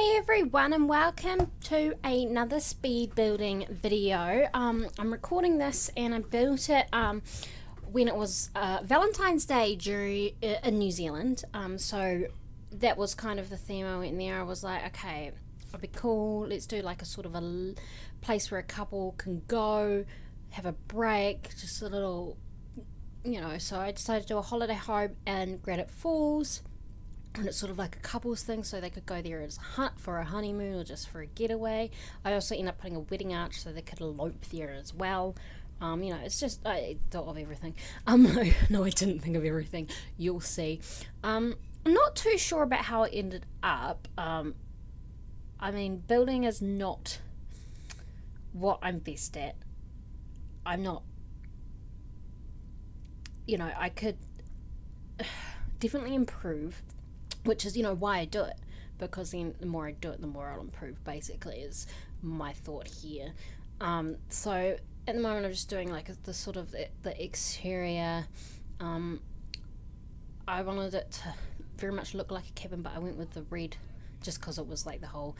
Hey everyone, and welcome to another speed building video. I'm recording this and I built it when it was Valentine's Day in New Zealand. So that was kind of the theme. I went there, I was like, okay, it'll be cool, let's do like a sort of a place where a couple can go, have a break, just a little, so I decided to do a holiday home in Granite Falls. And it's sort of like a couples thing, so they could go there as for a honeymoon or just for a getaway. I also ended up putting a wedding arch so they could elope there as well. It's just, I thought of everything. No, I didn't think of everything. You'll see. I'm not too sure about how it ended up. Building is not what I'm best at. I'm not, I could definitely improve, which is, why I do it, because then the more I do it, the more I'll improve, basically, is my thought here. So at the moment I'm just doing like the sort of the exterior. I wanted it to very much look like a cabin, but I went with the red just because it was like the whole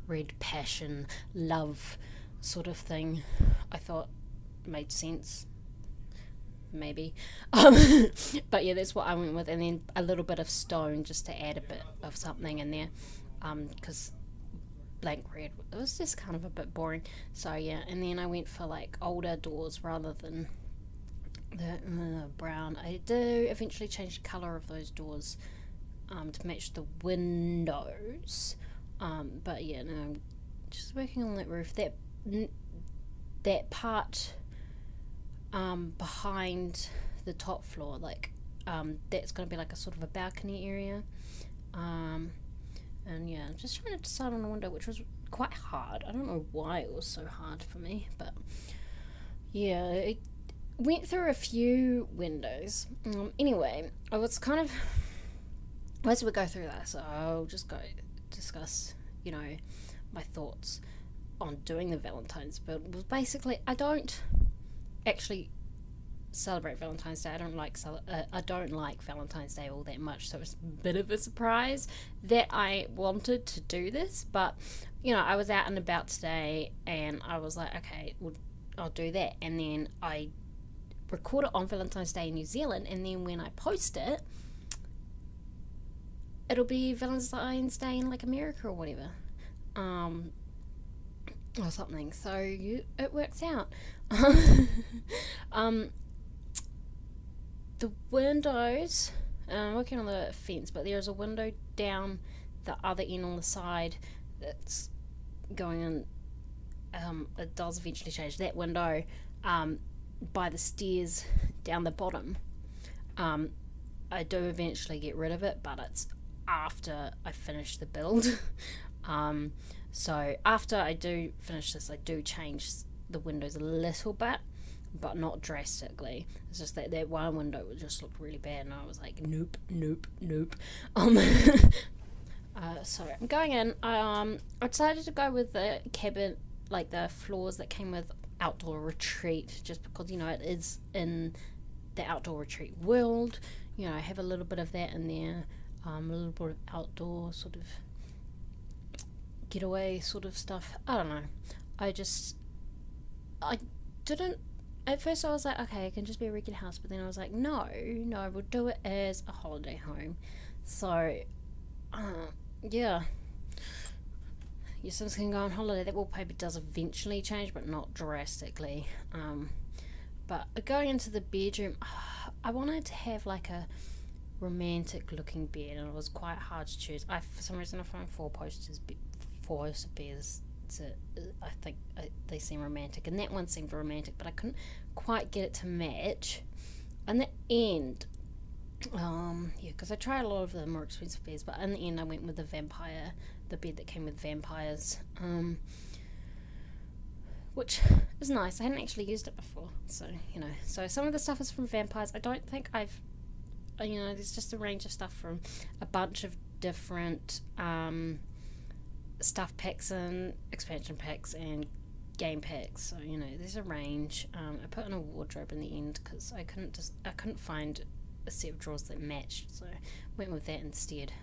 red passion, love sort of thing. I thought made sense. Maybe but yeah, that's what I went with, and then a little bit of stone just to add a bit of something in there, because blank red, it was just kind of a bit boring. So yeah, and then I went for like older doors rather than the brown. I do eventually change the colour of those doors to match the windows, but yeah, no, I'm just working on that roof. That part behind the top floor, like that's going to be like a sort of a balcony area, and yeah, I'm just trying to decide on a window, which was quite hard. I don't know why it was so hard for me, but yeah, it went through a few windows. Anyway, I was kind of, as we go through this, I'll just go discuss my thoughts on doing the Valentine's build. Was basically, I don't actually celebrate Valentine's Day. I don't like Valentine's Day all that much, so it's a bit of a surprise that I wanted to do this. But I was out and about today and I was like, okay, well, I'll do that. And then I record it on Valentine's Day in New Zealand, and then when I post it, it'll be Valentine's Day in like America or whatever, or something. So it works out. The windows, I'm working on the fence, but there's a window down the other end on the side that's going in. It does eventually change that window by the stairs down the bottom. I do eventually get rid of it, but it's after I finish the build. So after I do finish this, I do change the windows a little bit, but not drastically. It's just that one window just looked really bad, and I was like, nope. So I'm going in. I decided to go with the cabin, like the floors that came with outdoor retreat, just because it is in the outdoor retreat world. I have a little bit of that in there, a little bit of outdoor sort of getaway sort of stuff. I don't know. I didn't. At first I was like, okay, it can just be a regular house, but then I was like, no, we'll do it as a holiday home. So, yeah. Your Sims can go on holiday. That wallpaper does eventually change, but not drastically. But going into the bedroom, I wanted to have like a romantic looking bed, and it was quite hard to choose. For some reason I found four poster beds. I think they seem romantic, and that one seemed romantic, but I couldn't quite get it to match. In the end, because I tried a lot of the more expensive beds, but in the end I went with the bed that came with vampires, which is nice. I hadn't actually used it before, so so some of the stuff is from vampires. I don't think I've there's just a range of stuff from a bunch of different stuff packs and expansion packs and game packs, so there's a range. I put in a wardrobe in the end because I couldn't find a set of drawers that matched, so went with that instead.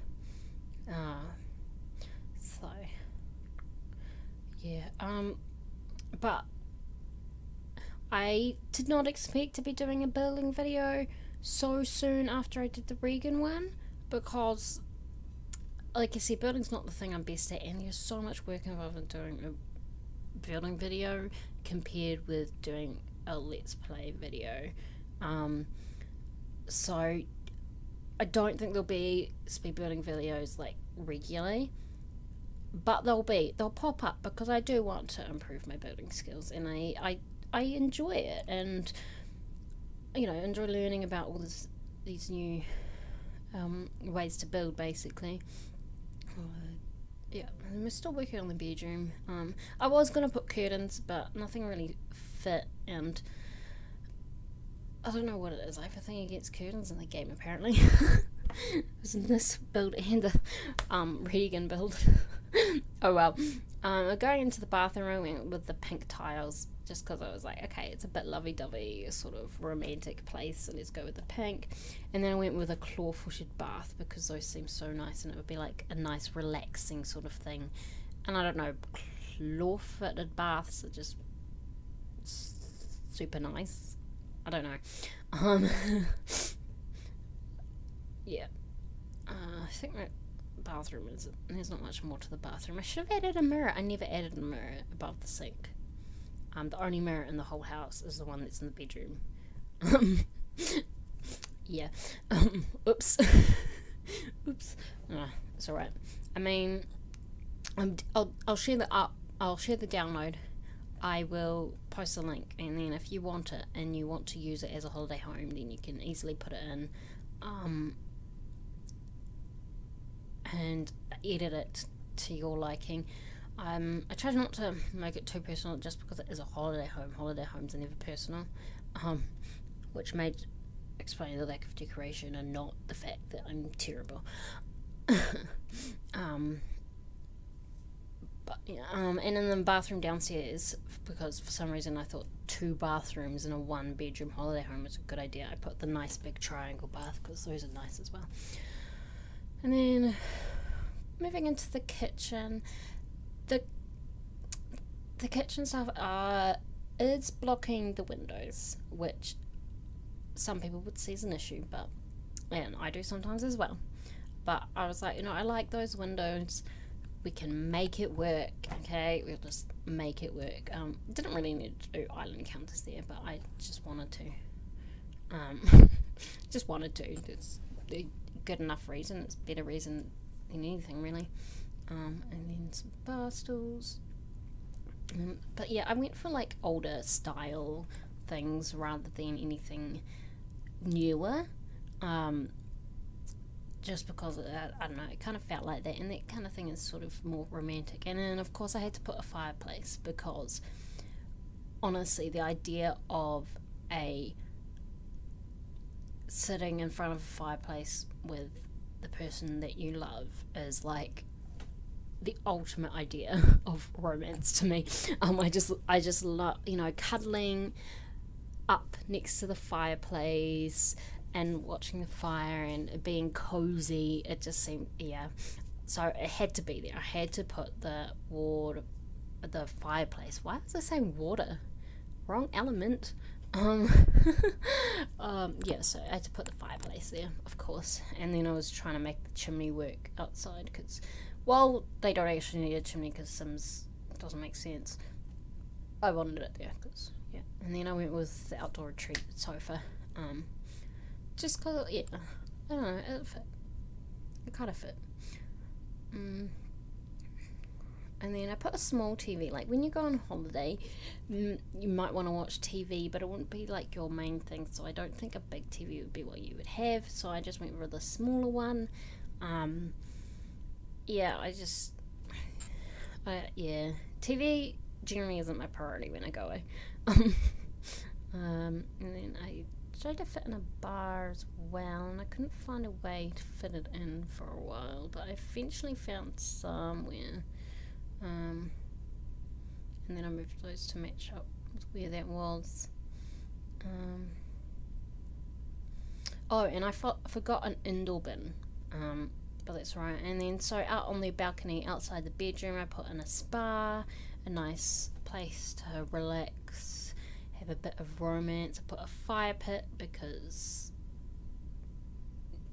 So yeah. But I did not expect to be doing a building video so soon after I did the Regan one, because, like I said, building's not the thing I'm best at, and there's so much work involved in doing a building video compared with doing a let's play video. So I don't think there'll be speed building videos like regularly, but they'll pop up because I do want to improve my building skills, and I enjoy it, and enjoy learning about all these new ways to build, basically. Yeah, and we're still working on the bedroom. I was gonna put curtains, but nothing really fit, and I don't know what it is. I have a thing against curtains in the game, apparently. It was in this build and the Regan build. Oh well. Going into the bathroom, I went with the pink tiles just because I was like, okay, it's a bit lovey-dovey, sort of romantic place, so let's go with the pink. And then I went with a claw-footed bath because those seem so nice, and it would be like a nice relaxing sort of thing. And I don't know, claw-footed baths are just super nice. I don't know. Yeah. I think my bathroom there's not much more to the bathroom. I should have added a mirror. I never added a mirror above the sink. The only mirror in the whole house is the one that's in the bedroom. Yeah. Oops. Oops. It's alright. I mean, I'll share I'll share the download. I will post a link, and then if you want it and you want to use it as a holiday home, then you can easily put it in and edit it to your liking. I try not to make it too personal, just because it is a holiday home. Holiday homes are never personal, which may explain the lack of decoration and not the fact that I'm terrible. But yeah, and in the bathroom downstairs, because for some reason I thought 2 bathrooms in a 1-bedroom holiday home was a good idea, I put the nice big triangle bath because those are nice as well. And then moving into the kitchen, the kitchen stuff is blocking the windows, which some people would see as an issue, and I do sometimes as well. But I was like, I like those windows. We can make it work, okay? We'll just make it work. Didn't really need to do island counters there, but I just wanted to. It's a good enough reason. It's a better reason than anything, really. And then some bar stools. But yeah, I went for like older style things rather than anything newer. Just because I don't know, it kind of felt like that, and that kind of thing is sort of more romantic. And then of course I had to put a fireplace, because honestly the idea of sitting in front of a fireplace with the person that you love is like the ultimate idea of romance to me. I just love, cuddling up next to the fireplace and watching the fire and being cozy. It just seemed, yeah. So it had to be there. I had to put the fireplace. Why was I saying water? Wrong element. Yeah, so I had to put the fireplace there, of course. And then I was trying to make the chimney work outside, because, well, they don't actually need a chimney because Sims doesn't make sense. I wanted it there, because, yeah. And then I went with the outdoor retreat sofa. Just because, yeah, I don't know, it fit. It kind of fit. And then I put a small TV. Like, when you go on holiday, you might want to watch TV, but it wouldn't be like your main thing, so I don't think a big TV would be what you would have, so I just went with a smaller one. Yeah, TV generally isn't my priority when I go away. And then I tried to fit in a bar as well, and I couldn't find a way to fit it in for a while, but I eventually found somewhere. And then I moved those to match up with where that was. Oh, and I forgot an indoor bin. but that's right. And then so out on the balcony outside the bedroom, I put in a spa, a nice place to relax, have a bit of romance. I put a fire pit because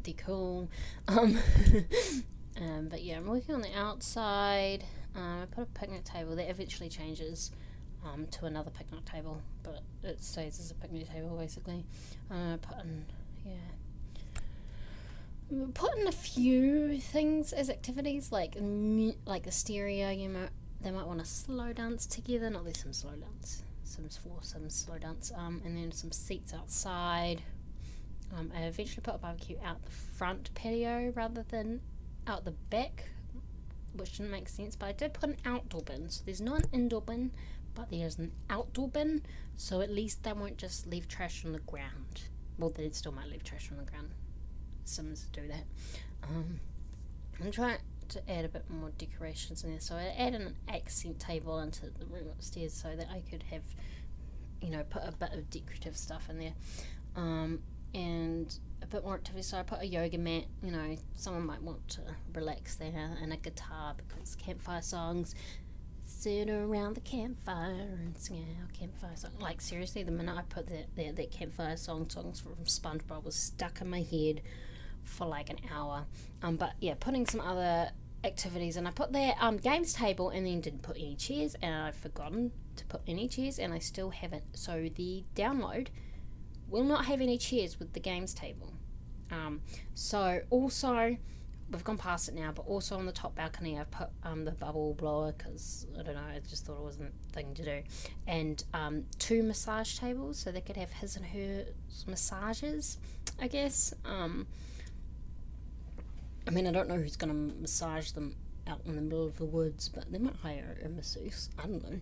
they're cool. But yeah, I'm working on the outside. I put a picnic table that eventually changes to another picnic table, but it stays as a picnic table basically. Put in a few things as activities, like the stereo. They might want to slow dance together. Not there's some slow dance, Sims 4, some slow dance, and then some seats outside. I eventually put a barbecue out the front patio rather than out the back, which didn't make sense, but I did put an outdoor bin. So there's not an indoor bin, but there's an outdoor bin, so at least they won't just leave trash on the ground. Well, they still might leave trash on the ground. Sims do that. I'm trying to add a bit more decorations in there, so I added an accent table into the room upstairs so that I could have, put a bit of decorative stuff in there. And a bit more activity, so I put a yoga mat. Someone might want to relax there, and a guitar because campfire songs. Sit around the campfire and sing our campfire song. Like seriously, the minute I put that campfire songs from SpongeBob was stuck in my head for like an hour. But yeah, putting some other activities, and I put that games table, and then didn't put any chairs, and I've forgotten to put any chairs, and I still haven't. So the download will not have any chairs with the games table. So also, we've gone past it now, but also on the top balcony I've put the bubble blower because, I don't know, I just thought it wasn't a thing to do. And 2 massage tables so they could have his and her massages, I guess. I mean, I don't know who's going to massage them out in the middle of the woods, but they might hire a masseuse. I don't know.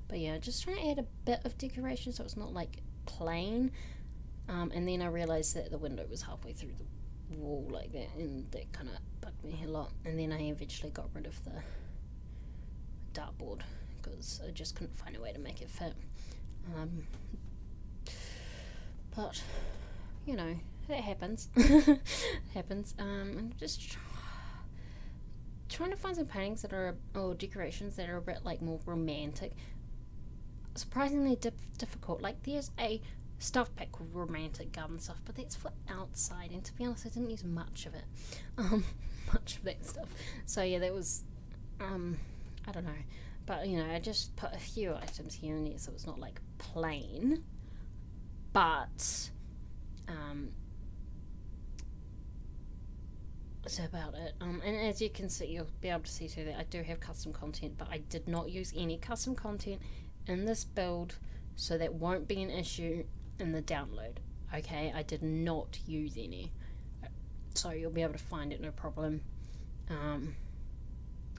But yeah, just trying to add a bit of decoration so it's not like plain. And then I realised that the window was halfway through the wall like that, and that kind of bugged me a lot. And then I eventually got rid of the dartboard because I just couldn't find a way to make it fit. But it happens. It happens. I'm just trying to find some paintings or decorations that are a bit like more romantic. Surprisingly difficult. Like there's a stuff pack called romantic garden stuff, but that's for outside, and to be honest I didn't use much of it, much of that stuff. So yeah, that was I don't know, but I just put a few items here and there so it's not like plain, but that's about it. And as you can see, you'll be able to see too that I do have custom content, but I did not use any custom content in this build, so that won't be an issue in the download. Okay, I did not use any, so you'll be able to find it no problem. I'm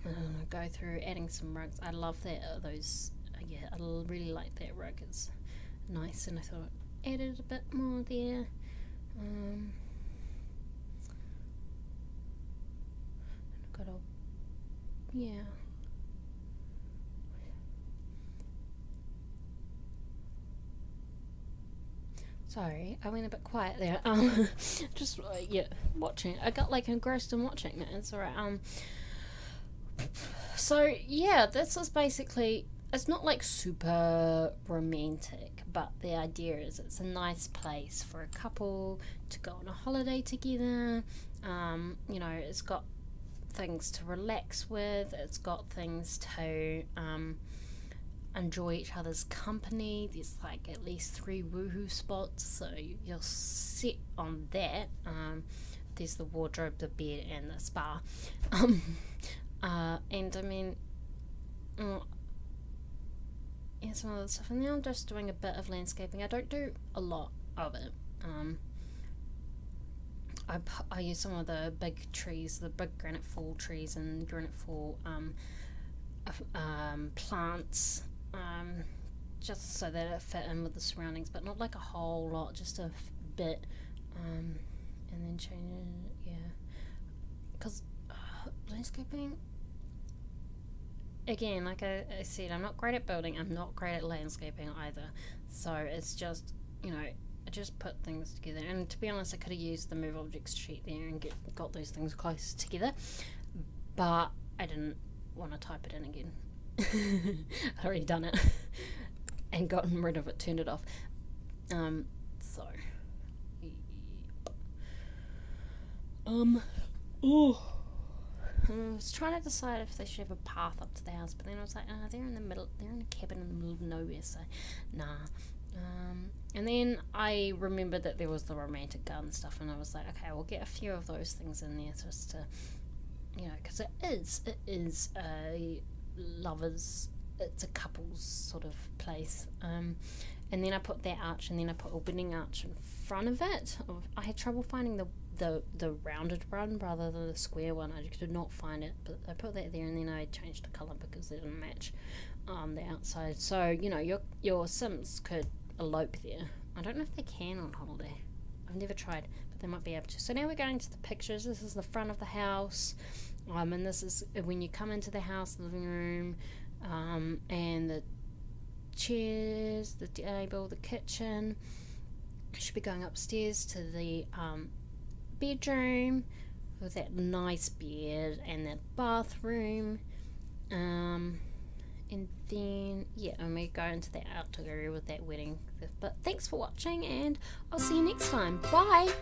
gonna go through adding some rugs. I love that those. Yeah, I really like that rug. It's nice, and I thought I added a bit more there. Yeah. Sorry, I went a bit quiet there. Just watching. I got like engrossed in watching it. It's alright. So yeah, this is basically. It's not like super romantic, but the idea is it's a nice place for a couple to go on a holiday together. It's got things to relax with. It's got things to enjoy each other's company. There's like at least 3 woohoo spots, so you'll sit on that. There's the wardrobe, the bed, and the spa. And I mean, yeah, some other stuff. And now I'm just doing a bit of landscaping. I don't do a lot of it. I use some of the big trees, the big granite fall trees and granite fall plants, just so that it fit in with the surroundings, but not like a whole lot, just a bit, and then change it, yeah, because landscaping, again, like I said, I'm not great at building, I'm not great at landscaping either, so it's just, I just put things together, and to be honest, I could have used the move objects sheet there and got those things close together, but I didn't want to type it in again. I'd already done it and gotten rid of it, turned it off. So I was trying to decide if they should have a path up to the house, but then I was like, they're in a cabin in the middle of nowhere, so nah. And then I remembered that there was the romantic garden stuff, and I was like, okay, we'll get a few of those things in there just to, because it is a lovers, it's a couple's sort of place. And then I put that arch, and then I put a wedding arch in front of it. I had trouble finding the rounded one rather than the square one. I could not find it, but I put that there, and then I changed the colour because they didn't match the outside. So your Sims could elope there. I don't know if they can on holiday. I've never tried, but they might be able to. So now we're going to the pictures. This is the front of the house, and this is when you come into the house, the living room, and the chairs, the table, the kitchen. I should be going upstairs to the bedroom with that nice bed and that bathroom, and then and we go into the outdoor area with that wedding. But thanks for watching, and I'll see you next time. Bye.